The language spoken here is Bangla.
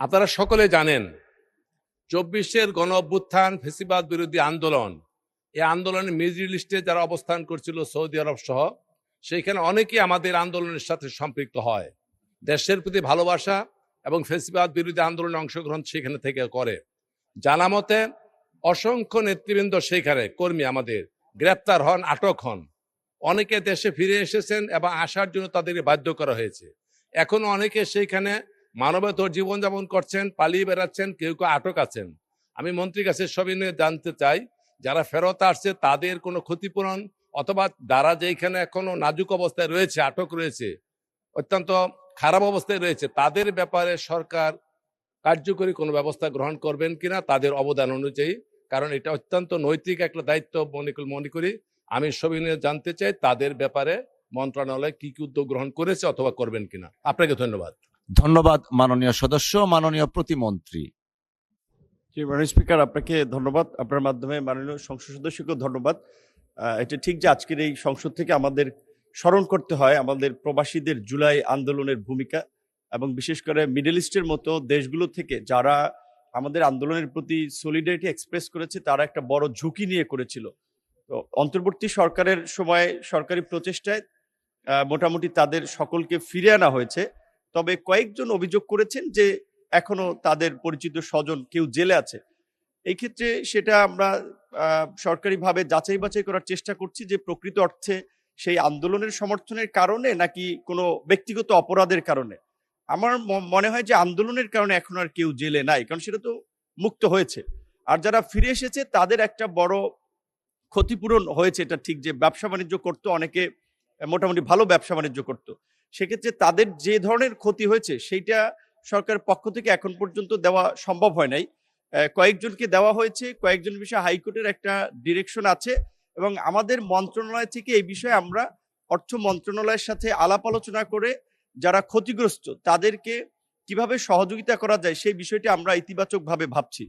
আপনারা সকলে জানেন 24-এর গণ অভ্যুত্থান ফ্যাসিবাদ বিরোধী আন্দোলন, এই আন্দোলনের মিডল ইস্টে যারা অবস্থান করছিল সৌদি আরব সহ, সেইখানে অনেকেই আমাদের আন্দোলনের সাথে সম্পৃক্ত হয়। দেশের প্রতি ভালোবাসা এবং ফ্যাসিবাদ বিরোধী আন্দোলনে অংশগ্রহণ সেখানে থেকে করে। জানা মতে অসংখ্য নেতৃবৃন্দ সেইখানে কর্মী আমাদের গ্রেপ্তার হন, আটক হন। অনেকে দেশে ফিরে এসেছেন এবং আসার জন্য তাদেরকে বাধ্য করা হয়েছে। এখনো অনেকে সেইখানে মানবেতর জীবনযাপন করছেন, পালিয়ে বেড়াচ্ছেন, কেউ কেউ আটক আছেন। আমি মন্ত্রীর কাছে সবই নিয়ে জানতে চাই, যারা ফেরত আসছে তাদের কোনো ক্ষতিপূরণ অথবা যারা যেখানে এখনো নাজুক অবস্থায় রয়েছে, আটক রয়েছে, অত্যন্ত খারাপ অবস্থায় রয়েছে, তাদের ব্যাপারে সরকার কার্যকরী কোনো ব্যবস্থা গ্রহণ করবেন কিনা তাদের অবদান অনুযায়ী। কারণ এটা অত্যন্ত নৈতিক একটা দায়িত্ব মনে করি। আমি সবিনয়ে জানতে চাই তাদের ব্যাপারে মন্ত্রণালয় কি কি উদ্যোগ গ্রহণ করেছে অথবা করবেন কিনা। আপনাকে ধন্যবাদ। ধন্যবাদ মাননীয় সদস্য, মাননীয় প্রতিমন্ত্রী। মাননীয় স্পিকার, আপনাকে ধন্যবাদ। আপনার মাধ্যমে মাননীয় সংসদ সদস্যকেও ধন্যবাদ। এটা ঠিক যে আজকের এই সংসদ থেকে আমাদের স্মরণ করতে হয় আমাদের প্রবাসীদের জুলাই আন্দোলনের ভূমিকা, এবং বিশেষ করে মিডল ইস্টের মতো দেশগুলো থেকে যারা আমাদের আন্দোলনের প্রতি সলিডারিটি এক্সপ্রেস করেছে, তারা একটা বড় ঝুঁকি নিয়ে করেছিল। তো অন্তর্বর্তী সরকারের সময় সরকারি প্রচেষ্টায় মোটামুটি তাদের সকলকে ফিরে আনা হয়েছে। তবে কয়েকজন অভিযোগ করেছেন যে এখনো তাদের পরিচিত স্বজন কেউ জেলে আছে। এই ক্ষেত্রে সেটা আমরা সরকারিভাবে যাচাই বাছাই করার চেষ্টা করছি যে প্রকৃত অর্থে সেই আন্দোলনের সমর্থনের কারণে নাকি কোনো ব্যক্তিগত অপরাধের কারণে। আমার মনে হয় যে আন্দোলনের কারণে এখন আর কেউ জেলে নাই, কারণ সেটা তো মুক্ত হয়েছে। আর যারা ফিরে এসেছে তাদের একটা বড় ক্ষতিপূরণ হয়েছে, এটা ঠিক যে ব্যবসা বাণিজ্য করতো, অনেকে মোটামুটি ভালো ব্যবসা বাণিজ্য করতো। সেক্ষেত্রে তাদের যে ধরনের ক্ষতি হয়েছে সেইটা সরকারের পক্ষ থেকে এখন পর্যন্ত দেওয়া সম্ভব হয় নাই। কয়েকজনকে দেওয়া হয়েছে, কয়েকজন বিষয়ে হাইকোর্টের একটা ডিরেকশন আছে, এবং আমাদের মন্ত্রণালয় থেকে এই বিষয়ে আমরা অর্থ মন্ত্রণালয়ের সাথে আলাপ আলোচনা করে যারা ক্ষতিগ্রস্ত তাদেরকে কিভাবে সহযোগিতা করা যায় সেই বিষয়টি আমরা ইতিবাচকভাবে ভাবছি।